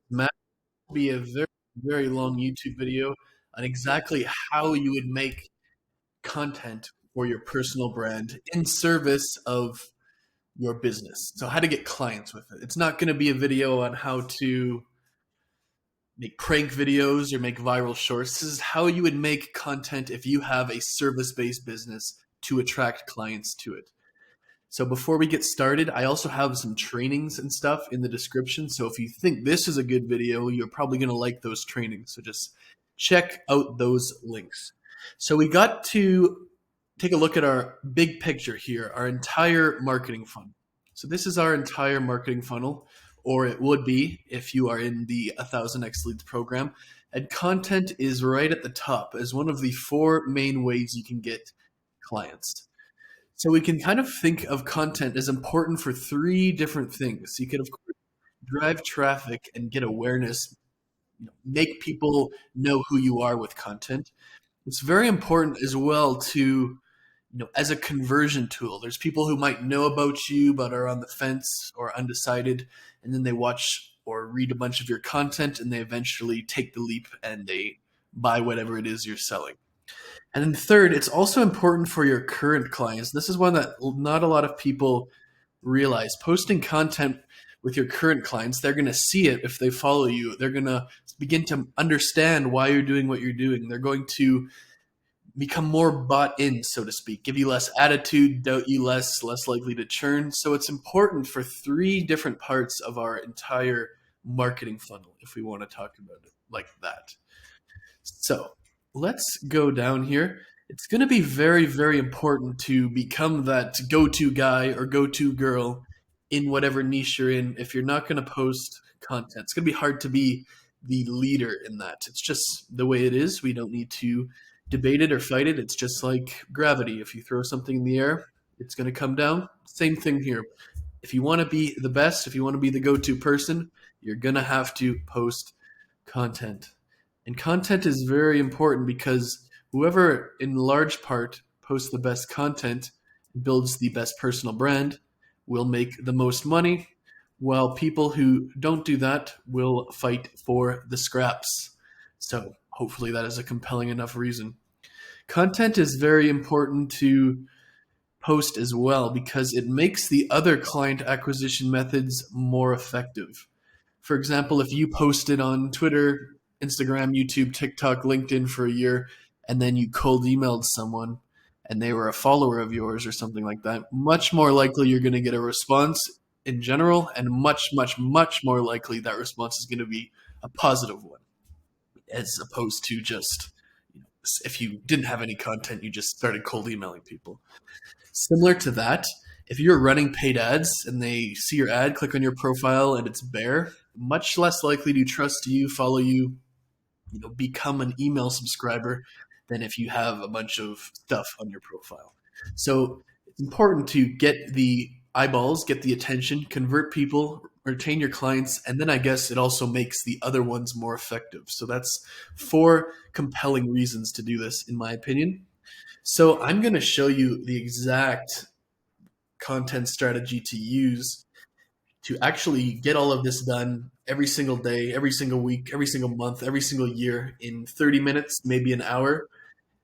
Matt will be a very, very long YouTube video on exactly how you would make content for your personal brand in service of your business. So, how to get clients with it. It's not going to be a video on how to make prank videos or make viral shorts. This is how you would make content if you have a service based business to attract clients to it. So before we get started, I also have some trainings and stuff in the description. So if you think this is a good video, you're probably going to like those trainings. So just check out those links. So we got to take a look at our big picture here, our entire marketing funnel. So this is our entire marketing funnel, or it would be if you are in the 1000x Leads program. And content is right at the top as one of the four main ways you can get clients. So we can kind of think of content as important for three different things. You can, of course, drive traffic and get awareness, make people know who you are with content. It's very important as well to, as a conversion tool. There's people who might know about you but are on the fence or undecided, and then they watch or read a bunch of your content and they eventually take the leap and they buy whatever it is you're selling. And then third, it's also important for your current clients. This is one that not a lot of people realize. Posting content with your current clients, they're going to see it if they follow you. They're going to begin to understand why you're doing what you're doing. They're going to become more bought in, so to speak, give you less attitude, doubt you less likely to churn. So it's important for three different parts of our entire marketing funnel if we want to talk about it like that. So let's go down here. It's going to be very, very important to become that go-to guy or go-to girl in whatever niche you're in. If you're not going to post content, it's going to be hard to be the leader in that. It's just the way it is. We don't need to debate it or fight it. It's just like gravity. If you throw something in the air, it's going to come down. Same thing here. If you want to be the best, if you want to be the go-to person, you're going to have to post content. And content is very important because whoever, in large part, posts the best content, builds the best personal brand, will make the most money, while people who don't do that will fight for the scraps. So hopefully that is a compelling enough reason. Content is very important to post as well because it makes the other client acquisition methods more effective. For example, if you posted on Twitter, Instagram, YouTube, TikTok, LinkedIn for a year, and then you cold emailed someone and they were a follower of yours or something like that, much more likely you're going to get a response in general, and much, much, much more likely that response is going to be a positive one, as opposed to just if you didn't have any content, you just started cold emailing people. Similar to that, if you're running paid ads and they see your ad, click on your profile, and it's bare, much less likely to trust you, follow you, become an email subscriber than if you have a bunch of stuff on your profile. So it's important to get the eyeballs, get the attention, convert people, retain your clients, and then I guess it also makes the other ones more effective. So that's four compelling reasons to do this, in my opinion. So I'm going to show you the exact content strategy to use to actually get all of this done every single day, every single week, every single month, every single year in 30 minutes, maybe an hour,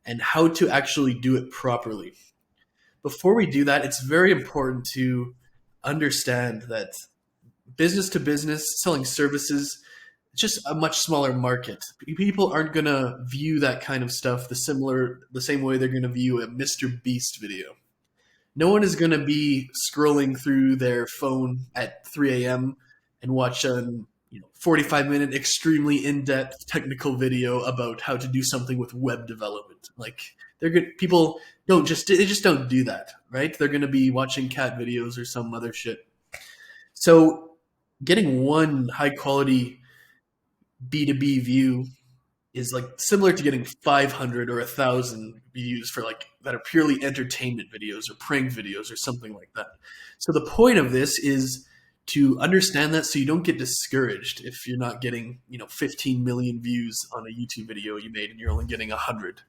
and how to actually do it properly. Before we do that, it's very important to understand that business to business, selling services, it's just a much smaller market. People aren't going to view that kind of stuff the same way they're going to view a Mr. Beast video. No one is going to be scrolling through their phone at 3 a.m. and watch a 45-minute extremely in-depth technical video about how to do something with web development. Like they're good. People they just don't do that, right? They're going to be watching cat videos or some other shit. So getting one high quality B2B view is like similar to getting 500 or 1,000 views for like that are purely entertainment videos or prank videos or something like that. So the point of this is to understand that so you don't get discouraged if you're not getting 15 million views on a YouTube video you made and you're only getting 100.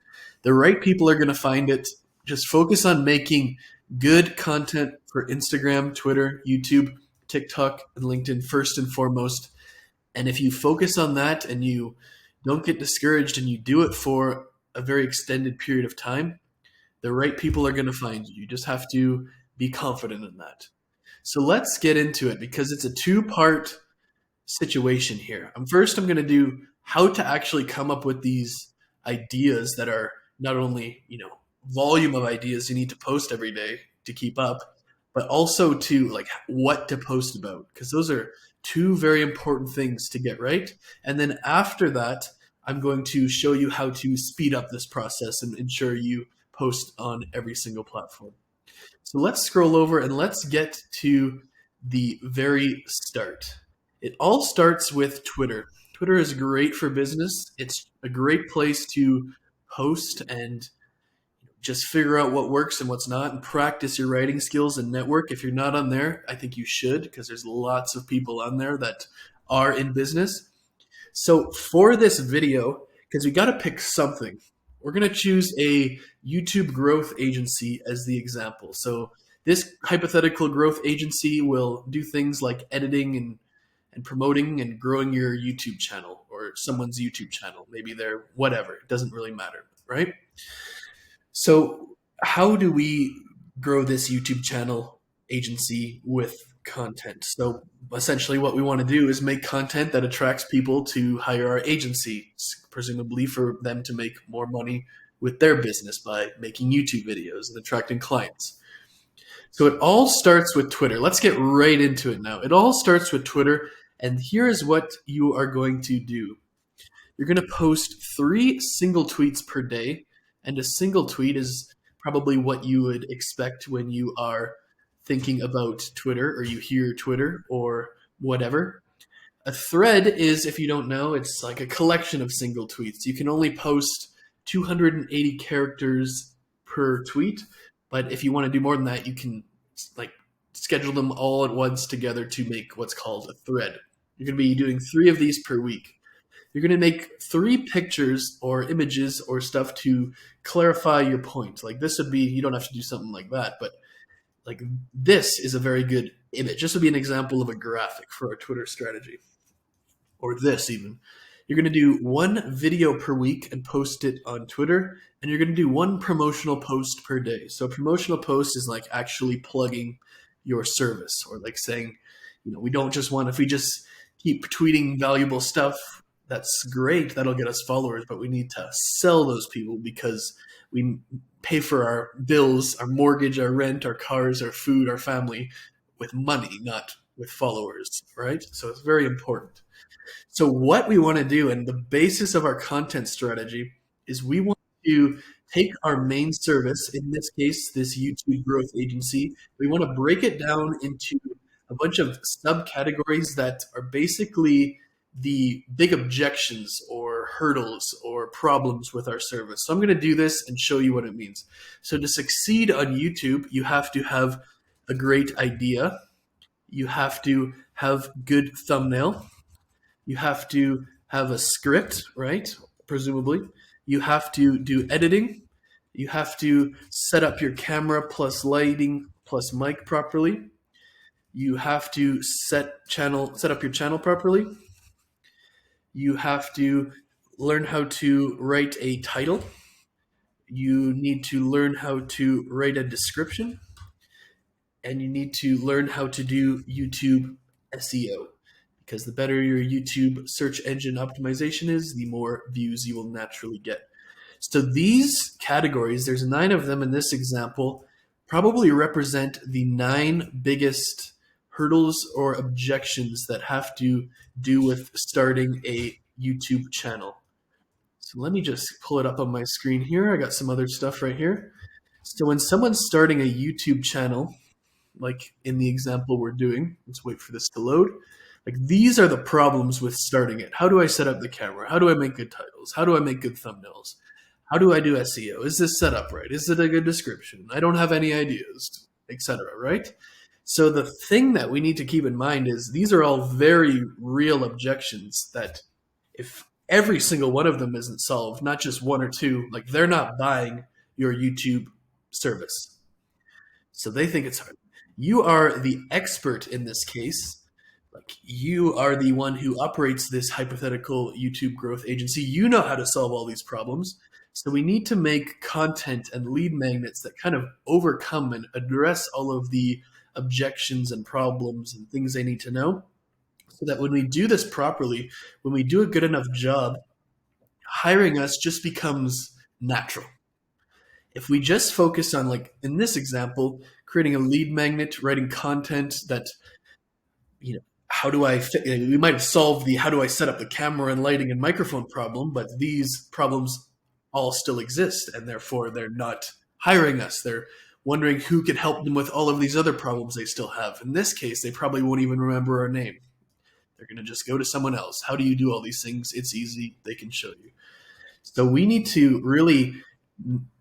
The right people are going to find it. Just focus on making good content for Instagram, Twitter, YouTube, TikTok, and LinkedIn first and foremost. And if you focus on that and you don't get discouraged and you do it for a very extended period of time, the right people are going to find you. You just have to be confident in that. So let's get into it because it's a two-part situation here. First, I'm going to do how to actually come up with these ideas that are not only, volume of ideas you need to post every day to keep up, but also to like what to post about, because those are two very important things to get right. And then after that, I'm going to show you how to speed up this process and ensure you post on every single platform. So let's scroll over and let's get to the very start. It all starts with Twitter. Twitter is great for business. It's a great place to post and just figure out what works and what's not and practice your writing skills and network. If you're not on there, I think you should, because there's lots of people on there that are in business. So for this video, because we got to pick something, we're going to choose a YouTube growth agency as the example. So this hypothetical growth agency will do things like editing and promoting and growing your YouTube channel or someone's YouTube channel. Maybe they're whatever. It doesn't really matter, right? So how do we grow this YouTube channel agency with content? So essentially what we want to do is make content that attracts people to hire our agency, presumably for them to make more money with their business by making YouTube videos and attracting clients. So it all starts with Twitter. Let's get right into it now. It all starts with Twitter, and here's what you are going to do. You're going to post 3 single tweets per day, and a single tweet is probably what you would expect when you are thinking about Twitter or you hear Twitter or whatever. A thread is, if you don't know, it's like a collection of single tweets. You can only post 280 characters per tweet, but if you want to do more than that, you can like schedule them all at once together to make what's called a thread. You're going to be doing 3 of these per week. You're going to make 3 pictures or images or stuff to clarify your point. Like this would be, you don't have to do something like that, but like this is a very good image. This would be an example of a graphic for our Twitter strategy. Or this even. You're going to do 1 video per week and post it on Twitter, and you're going to do 1 promotional post per day. So a promotional post is like actually plugging your service, or like saying, we don't just want, if we just keep tweeting valuable stuff, that's great, that'll get us followers, but we need to sell those people because we pay for our bills, our mortgage, our rent, our cars, our food, our family with money, not with followers, right? So it's very important. So what we want to do, and the basis of our content strategy, is we want to take our main service, in this case, this YouTube growth agency, we want to break it down into a bunch of subcategories that are basically the big objections or hurdles or problems with our service. So I'm going to do this and show you what it means. So to succeed on YouTube, you have to have a great idea. You have to have good thumbnail. You have to have a script, right? Presumably. You have to do editing. You have to set up your camera plus lighting plus mic properly. You have to set up your channel properly. You have to learn how to write a title. You need to learn how to write a description. And you need to learn how to do YouTube SEO. Because the better your YouTube search engine optimization is, the more views you will naturally get. So these categories, there's 9 of them in this example, probably represent the 9 biggest hurdles or objections that have to do with starting a YouTube channel. So let me just pull it up on my screen here. I got some other stuff right here. So when someone's starting a YouTube channel, like in the example we're doing, let's wait for this to load. Like these are the problems with starting it. How do I set up the camera? How do I make good titles? How do I make good thumbnails? How do I do SEO? Is this set up right? Is it a good description? I don't have any ideas, etc. Right? So the thing that we need to keep in mind is these are all very real objections that if every single one of them isn't solved, not just 1 or 2, like they're not buying your YouTube service. So they think it's hard. You are the expert in this case. Like, you are the one who operates this hypothetical YouTube growth agency. You know how to solve all these problems. So we need to make content and lead magnets that kind of overcome and address all of the objections and problems and things they need to know, so that when we do this properly, when we do a good enough job, hiring us just becomes natural. If we just focus on, like in this example, creating a lead magnet, writing content that, how do I fit, we might have solved the how do I set up the camera and lighting and microphone problem, but these problems all still exist, and therefore they're not hiring us. They're wondering who can help them with all of these other problems they still have. In this case, they probably won't even remember our name. They're going to just go to someone else. How do you do all these things? It's easy. They can show you. So we need to really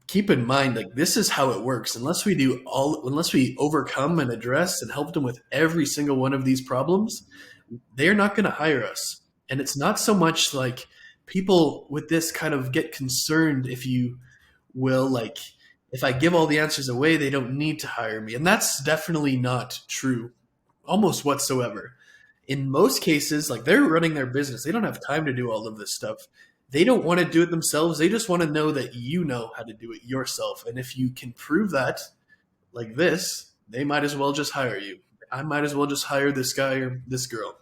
keep in mind, like, this is how it works. Unless we overcome and address and help them with every single one of these problems, they're not going to hire us. And it's not so much like people with this kind of get concerned, if you will, like, if I give all the answers away, they don't need to hire me. And that's definitely not true, almost whatsoever. In most cases, like, they're running their business. They don't have time to do all of this stuff. They don't want to do it themselves. They just want to know that you know how to do it yourself. And if you can prove that, like this, they might as well just hire you. I might as well just hire this guy or this girl.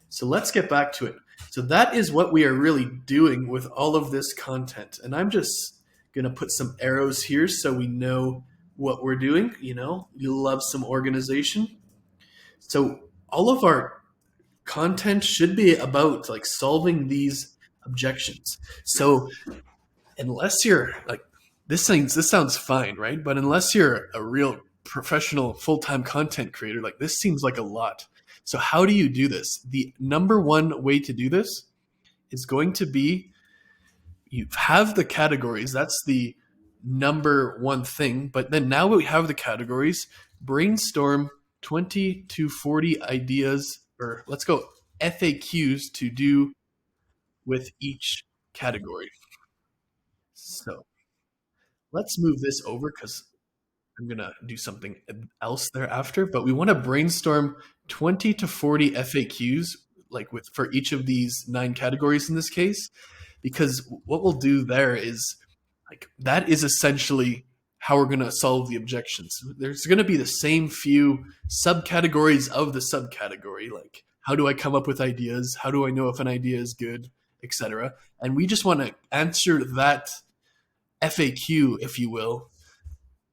So let's get back to it. So that is what we are really doing with all of this content. And I'm just going to put some arrows here so we know what we're doing. You love some organization. So all of our content should be about, like, solving these objections. So unless you're like, this sounds fine, right? But unless you're a real professional full-time content creator, like, this seems like a lot. So how do you do this? The number one way to do this is going to be, you have the categories. That's the number one thing. But then now we have the categories, brainstorm 20 to 40 ideas, or let's go FAQs to do with each category. So let's move this over because I'm going to do something else thereafter. But we want to brainstorm 20 to 40 FAQs, like, for each of these 9 categories in this case, because what we'll do there is, like, that is essentially how we're going to solve the objections. There's going to be the same few subcategories of the subcategory, like, how do I come up with ideas? How do I know if an idea is good, etc. And we just want to answer that FAQ, if you will,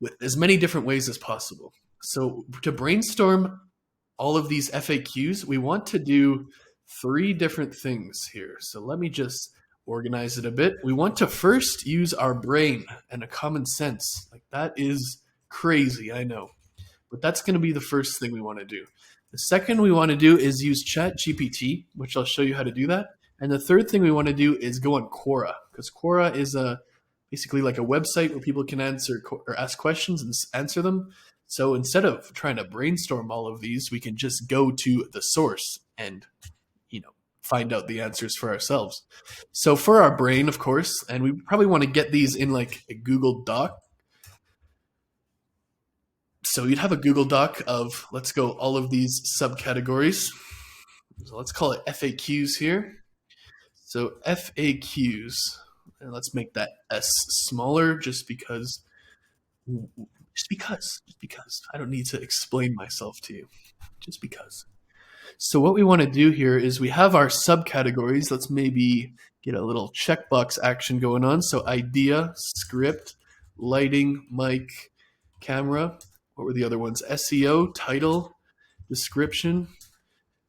with as many different ways as possible. So to brainstorm all of these FAQs, we want to do 3 different things here. So let me just organize it a bit. We want to first use our brain and a common sense. Like, that is crazy, I know. But that's going to be the first thing we want to do. The second we want to do is use ChatGPT, which I'll show you how to do that. And the third thing we want to do is go on Quora, because Quora is basically like a website where people can answer or ask questions and answer them. So instead of trying to brainstorm all of these, we can just go to the source and, find out the answers for ourselves. So for our brain, of course, and we probably want to get these in, like, a Google Doc. So you'd have a Google Doc of, let's go, all of these subcategories. So let's call it FAQs here. So FAQs, and let's make that S smaller just because I don't need to explain myself to you, just because. So what we want to do here is, we have our subcategories. Let's maybe get a little checkbox action going on. So idea, script, lighting, mic, camera. What were the other ones? SEO, title, description,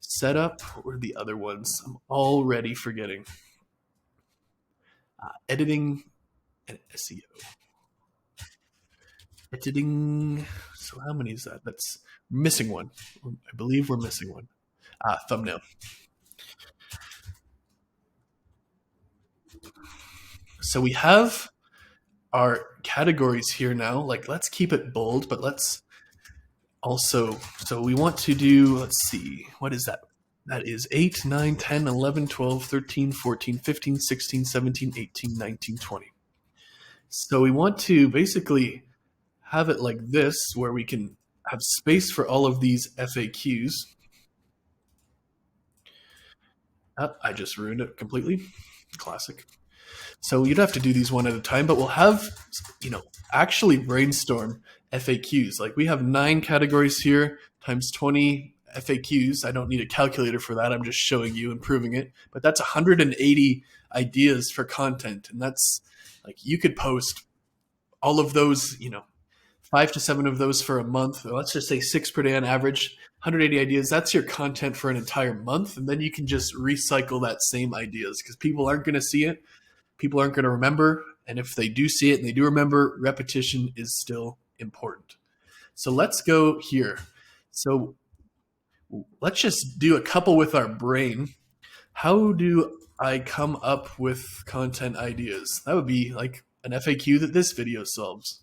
setup. What were the other ones? I'm already forgetting. Editing and SEO. Editing. So how many is that? That's missing one. I believe we're missing one. Thumbnail. So we have our categories here now. Like, let's keep it bold, but let's also, so we want to do, let's see, what is that? That is 8, 9, 10, 11, 12, 13, 14, 15, 16, 17, 18, 19, 20. So we want to basically have it like this, where we can have space for all of these FAQs. I just ruined it completely. Classic. So you'd have to do these one at a time, but we'll have, actually brainstorm FAQs. Like we have 9 categories here times 20 FAQs. I don't need a calculator for that. I'm just showing you and proving it. But that's 180 ideas for content. And that's like you could post all of those, 5 to 7 of those for a month. Or let's just say 6 per day on average. 180 ideas. That's your content for an entire month. And then you can just recycle that same ideas because people aren't going to see it, people aren't going to remember. And if they do see it and they do remember, repetition is still important. So let's go here. So let's just do a couple with our brain. How do I come up with content ideas? That would be like an FAQ that this video solves.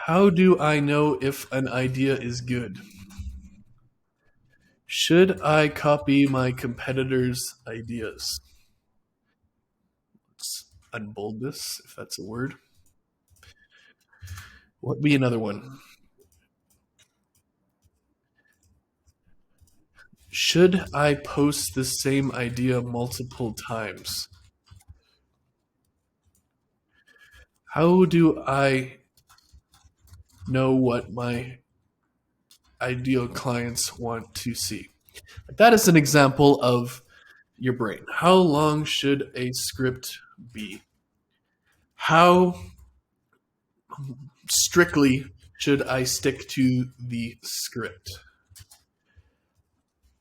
How do I know if an idea is good? Should I copy my competitors' ideas? Let's unbold this, if that's a word. What would be another one? Should I post the same idea multiple times? How do I know what my ideal clients want to see? That is an example of your brain. How long should a script be? How strictly should I stick to the script?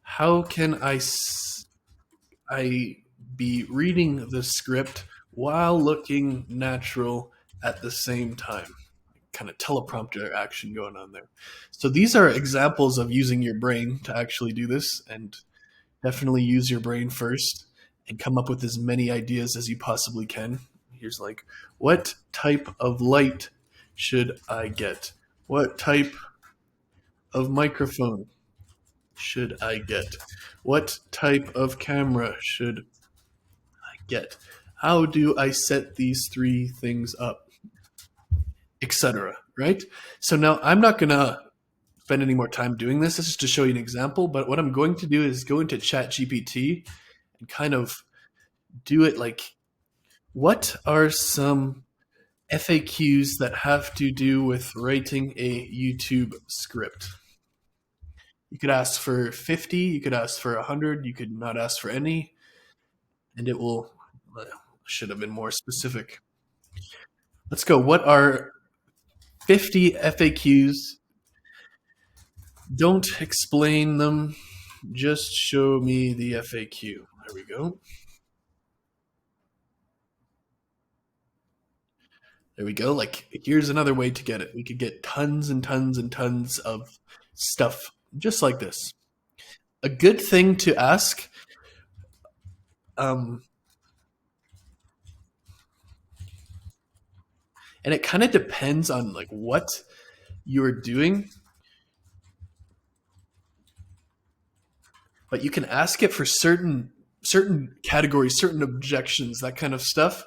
How can I be reading the script while looking natural at the same time? Kind of teleprompter action going on there. So these are examples of using your brain to actually do this, and definitely use your brain first and come up with as many ideas as you possibly can. Here's like, what type of light should I get? What type of microphone should I get? What type of camera should I get? How do I set these 3 things up? Etc. Right? So now I'm not going to spend any more time doing this. This is to show you an example, but what I'm going to do is go into ChatGPT and kind of do it like, what are some FAQs that have to do with writing a YouTube script? You could ask for 50, you could ask for 100, you could not ask for any, and it will, should have been more specific. Let's go. What are 50 FAQs? Don't explain them, just show me the FAQ. There we go. There we go. Like, here's another way to get it. We could get tons and tons and tons of stuff just like this. A good thing to ask, and it kind of depends on like what you're doing, but you can ask it for certain categories, certain objections, that kind of stuff.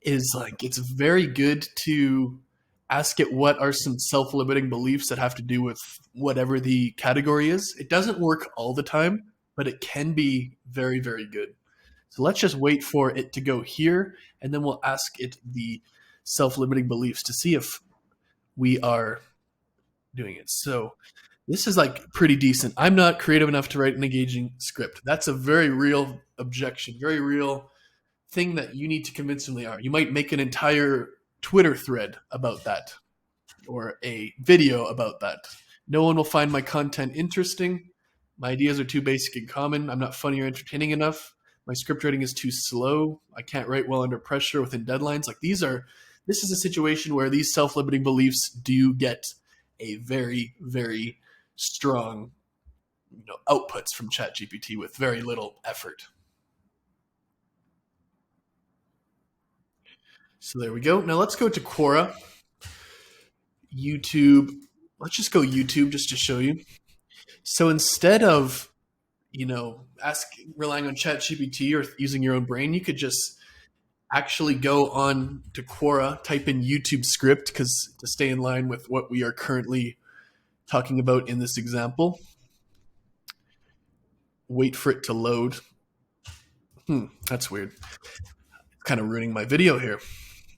Is like, it's very good to ask it what are some self-limiting beliefs that have to do with whatever the category is. It doesn't work all the time, but it can be very, very good. So let's just wait for it to go here, and then we'll ask it the self-limiting beliefs to see if we are doing it. So this is like pretty decent. I'm not creative enough to write an engaging script. That's a very real objection, very real thing that you need to convincingly are. You might make an entire Twitter thread about that or a video about that. No one will find my content interesting. My ideas are too basic and common. I'm not funny or entertaining enough. My script writing is too slow. I can't write well under pressure within deadlines. Like this is a situation where these self-limiting beliefs do get a very, very strong, outputs from ChatGPT with very little effort. So there we go. Now let's go to Quora. YouTube. Let's just go YouTube just to show you. So instead of, relying on ChatGPT or using your own brain, you could just actually go on to Quora, type in YouTube script, because to stay in line with what we are currently talking about in this example. wait for it to load. That's weird. It's kind of ruining my video here.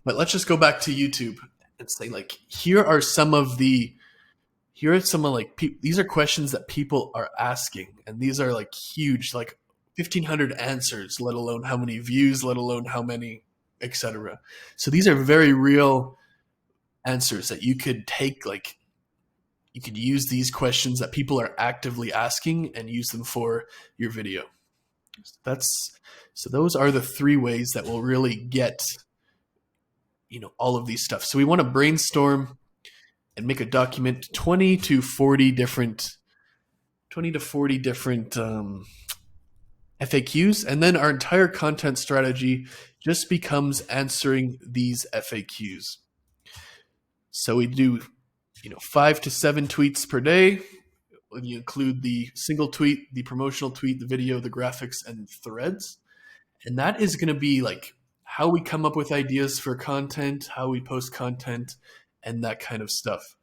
But let's just go back to YouTube and say, like, here are some of like these are questions that people are asking, and these are like huge, like 1,500 answers, let alone how many views, let alone how many, etc. So these are very real answers that you could take, like you could use these questions that people are actively asking and use them for your video. So those are the 3 ways that will really get all of these stuff. So we want to brainstorm and make a document 20 to 40 different FAQs, and then our entire content strategy just becomes answering these FAQs. So we do 5 to 7 tweets per day. When you include the single tweet, the promotional tweet, the video, the graphics, and threads. And that is going to be like how we come up with ideas for content, how we post content, and that kind of stuff.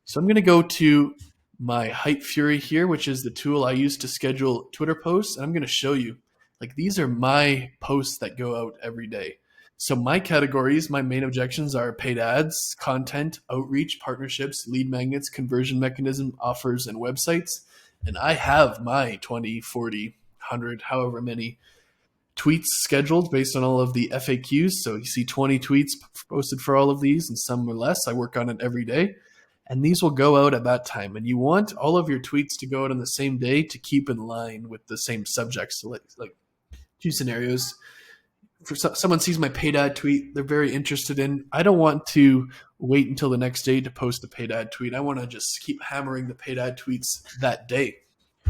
So I'm going to go to my Hype Fury here, which is the tool I use to schedule Twitter posts. And I'm going to show you, like, these are my posts that go out every day. So my categories, my main objections are paid ads, content, outreach, partnerships, lead magnets, conversion mechanism, offers, and websites. And I have my 20, 40, 100, however many tweets scheduled based on all of the FAQs. So you see 20 tweets posted for all of these, and some are less. I work on it every day. And these will go out at that time. And you want all of your tweets to go out on the same day to keep in line with the same subjects. So like 2 scenarios. For someone sees my paid ad tweet, they're very interested in. I don't want to wait until the next day to post the paid ad tweet. I want to just keep hammering the paid ad tweets that day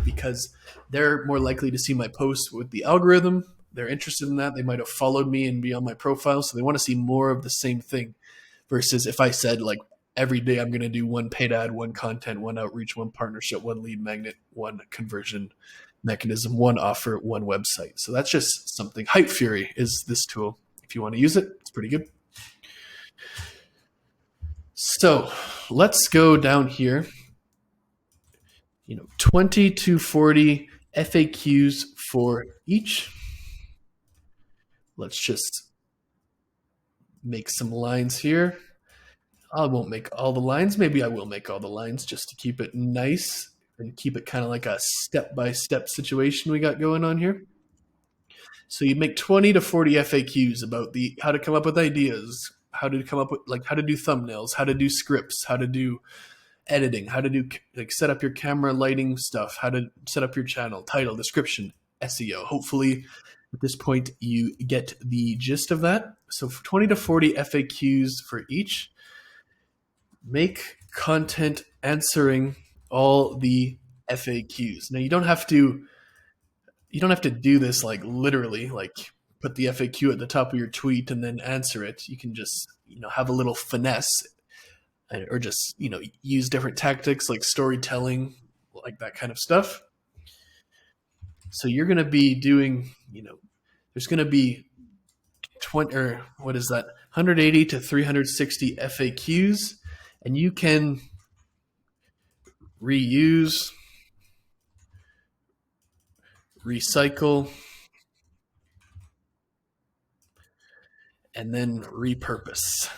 because they're more likely to see my post with the algorithm. They're interested in that. They might have followed me and be on my profile, so they want to see more of the same thing. Versus if I said, like, every day I'm going to do 1 paid ad, 1 content, 1 outreach, 1 partnership, 1 lead magnet, 1 conversion mechanism, 1 offer, 1 website. So that's just something. Hype Fury is this tool. If you want to use it, it's pretty good. So let's go down here. 20 to 40 FAQs for each. Let's just make some lines here. I won't make all the lines. Maybe I will make all the lines just to keep it nice and keep it kind of like a step-by-step situation we got going on here. So you make 20 to 40 FAQs about how to come up with ideas, how to come up with, like, how to do thumbnails, how to do scripts, how to do editing, how to do, like, set up your camera lighting stuff, how to set up your channel, title, description, SEO. Hopefully at this point you get the gist of that. So 20 to 40 FAQs for each. Make content answering all the FAQs. Now you don't have to do this like literally, like put the FAQ at the top of your tweet and then answer it. You can just have a little finesse, or just use different tactics like storytelling, like that kind of stuff. So you're going to be doing, there's going to be 180 to 360 FAQs, and you can reuse, recycle, and then repurpose.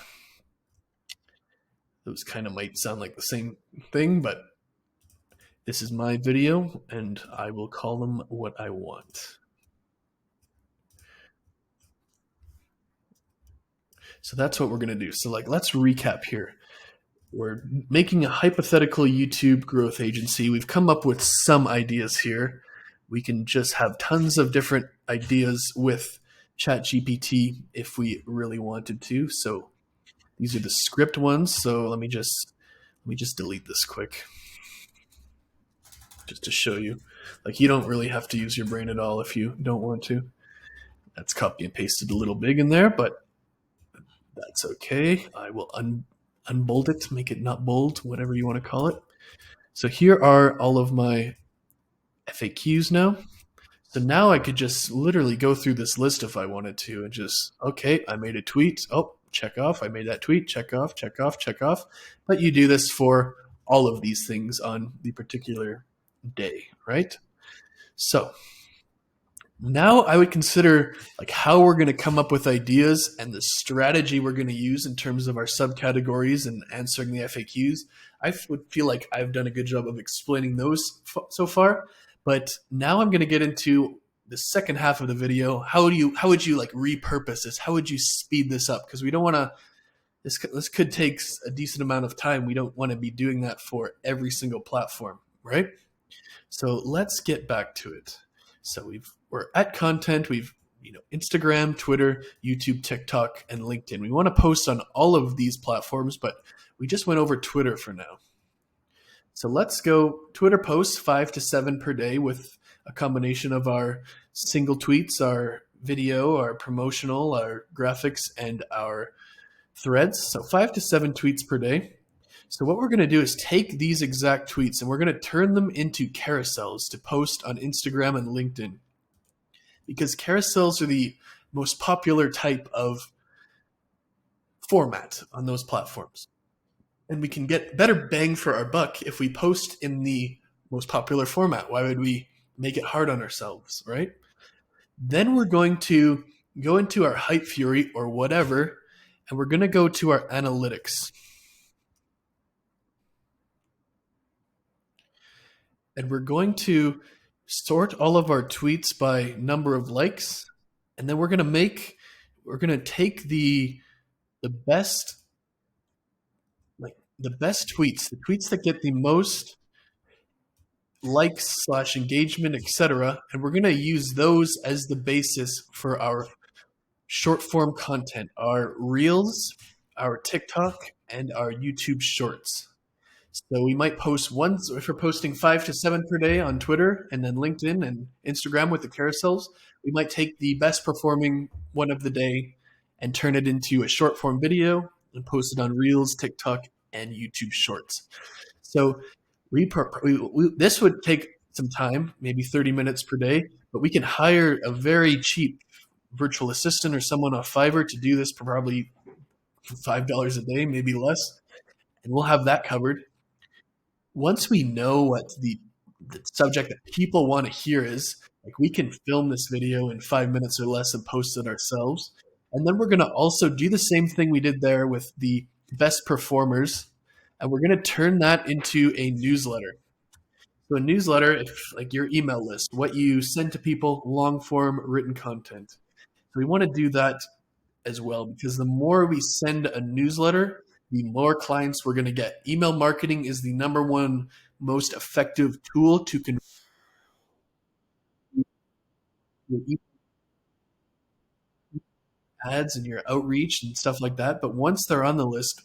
Those kind of might sound like the same thing, but this is my video and I will call them what I want. So that's what we're going to do. So let's recap here. We're making a hypothetical YouTube growth agency. We've come up with some ideas here. We can just have tons of different ideas with ChatGPT if we really wanted to. So these are the script ones. So let me just delete this quick, just to show you. Like, you don't really have to use your brain at all if you don't want to. That's copy and pasted a little big in there, but that's okay. I will unbold it, make it not bold, whatever you want to call it. So here are all of my FAQs now. So now I could just literally go through this list if I wanted to and just, okay, I made a tweet. Oh, check off. I made that tweet. Check off, check off, check off. But you do this for all of these things on the particular day, right? So now I would consider like how we're going to come up with ideas and the strategy we're going to use in terms of our subcategories and answering the FAQs. I would feel like I've done a good job of explaining those so far, but now I'm going to get into the second half of the video. How would you like repurpose this? How would you speed this up? Because we don't want to. This could take a decent amount of time. We don't want to be doing that for every single platform, right? So let's get back to it. So we're at content. We've Instagram, Twitter, YouTube, TikTok, and LinkedIn. We want to post on all of these platforms, but we just went over Twitter for now. So let's go Twitter posts 5 to 7 per day with a combination of our single tweets, our video, our promotional, our graphics, and our threads. So 5 to 7 tweets per day. So what we're going to do is take these exact tweets and we're going to turn them into carousels to post on Instagram and LinkedIn, because carousels are the most popular type of format on those platforms. And we can get better bang for our buck if we post in the most popular format. Why would we make it hard on ourselves, right? Then we're going to go into our Hype Fury or whatever, and we're going to go to our analytics. And we're going to sort all of our tweets by number of likes, and then we're going to take the best tweets, the tweets that get the most likes / engagement, etc., and we're going to use those as the basis for our short form content, our Reels, our TikTok, and our YouTube Shorts. So we might post once, if we're posting 5 to 7 per day on Twitter and then LinkedIn and Instagram with the carousels, we might take the best performing one of the day and turn it into a short form video and post it on Reels, TikTok, and YouTube Shorts. So this would take some time, maybe 30 minutes per day, but we can hire a very cheap virtual assistant or someone off Fiverr to do this for probably $5 a day, maybe less, and we'll have that covered. Once we know what the subject that people want to hear is, like we can film this video in 5 minutes or less and post it ourselves. And then we're going to also do the same thing we did there with the best performers, and we're going to turn that into a newsletter. So a newsletter, if like your email list, what you send to people, long form written content. So we want to do that as well, because the more we send a newsletter, the more clients we're going to get. Email marketing is the number one most effective tool to convert your ads and your outreach and stuff like that. But once they're on the list,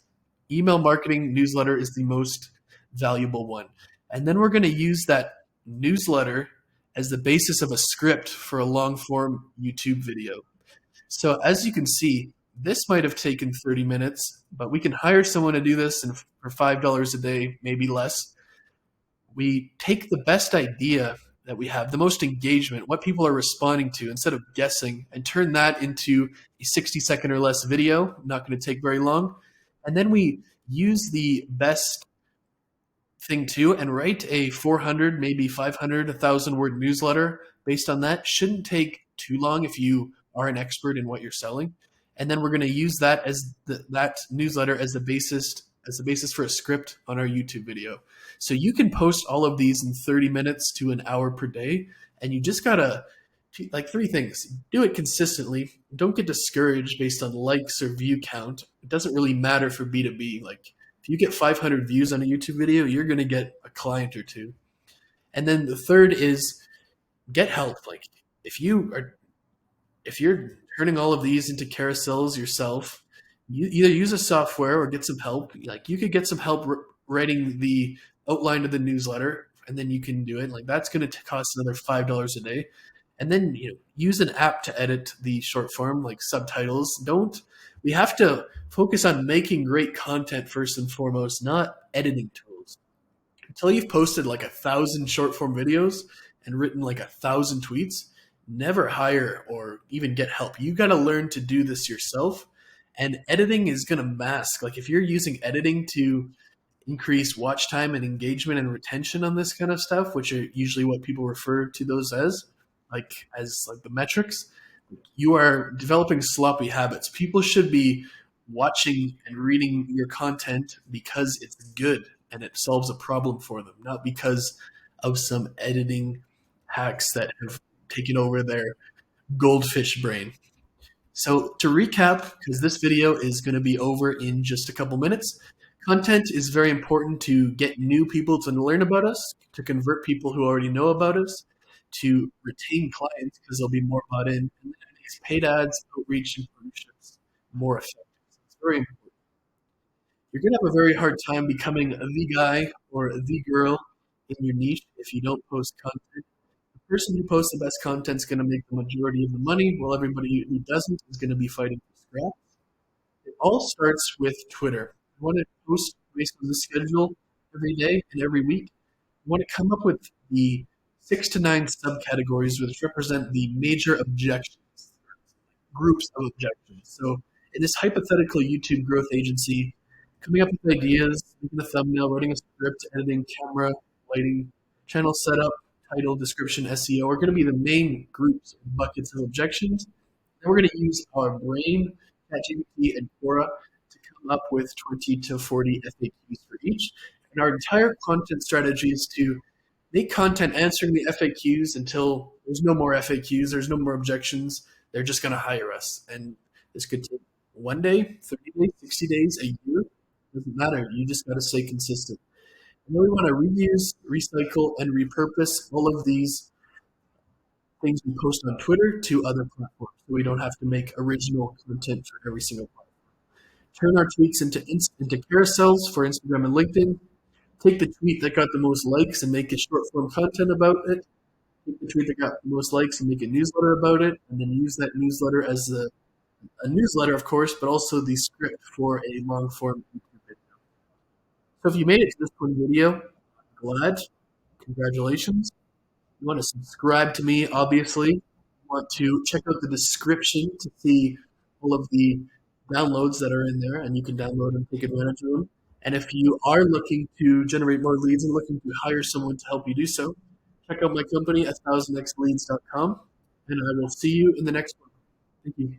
email marketing newsletter is the most valuable one. And then we're going to use that newsletter as the basis of a script for a long form YouTube video. So as you can see, this might have taken 30 minutes, but we can hire someone to do this and for $5 a day, maybe less. We take the best idea that we have, the most engagement, what people are responding to, instead of guessing, and turn that into a 60-second or less video, not going to take very long. And then we use the best thing too and write a 400, maybe 500, 1,000 word newsletter based on that. Shouldn't take too long if you are an expert in what you're selling. And then we're going to use that as that newsletter as the basis for a script on our YouTube video. So you can post all of these in 30 minutes to an hour per day, and you just gotta like 3 things. Do it consistently. Don't get discouraged based on likes or view count. It doesn't really matter for B2B. Like if you get 500 views on a YouTube video, you're going to get a client or 2. And then the third is get help. Like if you're turning all of these into carousels yourself, you either use a software or get some help. Like you could get some help writing the outline of the newsletter, and then you can do it. Like that's going to cost another $5 a day. And then use an app to edit the short form, like subtitles. We have to focus on making great content first and foremost, not editing tools. Until you've posted like 1,000 short form videos and written like 1,000 tweets, never hire or even get help. You got to learn to do this yourself. And editing is going to mask. Like if you're using editing to increase watch time and engagement and retention on this kind of stuff, which are usually what people refer to those as, like the metrics, you are developing sloppy habits. People should be watching and reading your content because it's good and it solves a problem for them, not because of some editing hacks that have taken over their goldfish brain. So to recap, because this video is going to be over in just a couple minutes, content is very important to get new people to learn about us, to convert people who already know about us, to retain clients because they'll be more bought in, and then it makes paid ads, outreach, and partnerships more effective. So it's very important. You're going to have a very hard time becoming the guy or the girl in your niche if you don't post content. The person who posts the best content is going to make the majority of the money, while everybody who doesn't is going to be fighting for scraps. It all starts with Twitter. You want to post based on the schedule every day and every week. You want to come up with the 6 to 9 subcategories which represent the major objections, groups of objections. So in this hypothetical YouTube growth agency, coming up with ideas, making a thumbnail, writing a script, editing, camera, lighting, channel setup, title, description, SEO are going to be the main groups and buckets of objections. Then we're going to use our brain, ChatGPT, and Quora to come up with 20 to 40 FAQs for each. And our entire content strategy is to make content answering the FAQs until there's no more FAQs, there's no more objections. They're just going to hire us. And this could take 1 day, 30 days, 60 days, a year. Doesn't matter. You just got to stay consistent. And then we want to reuse, recycle, and repurpose all of these things we post on Twitter to other platforms, so we don't have to make original content for every single platform. Turn our tweets into carousels for Instagram and LinkedIn. Take the tweet that got the most likes and make it short form content about it. Take the tweet that got the most likes and make a newsletter about it, and then use that newsletter as a newsletter, of course, but also the script for a long form YouTube video. So if you made it to this point in the video, glad. Congratulations. You want to subscribe to me, obviously. You want to check out the description to see all of the downloads that are in there, and you can download and take advantage of them. And if you are looking to generate more leads and looking to hire someone to help you do so, check out my company at 1000xleads.com, and I will see you in the next one. Thank you.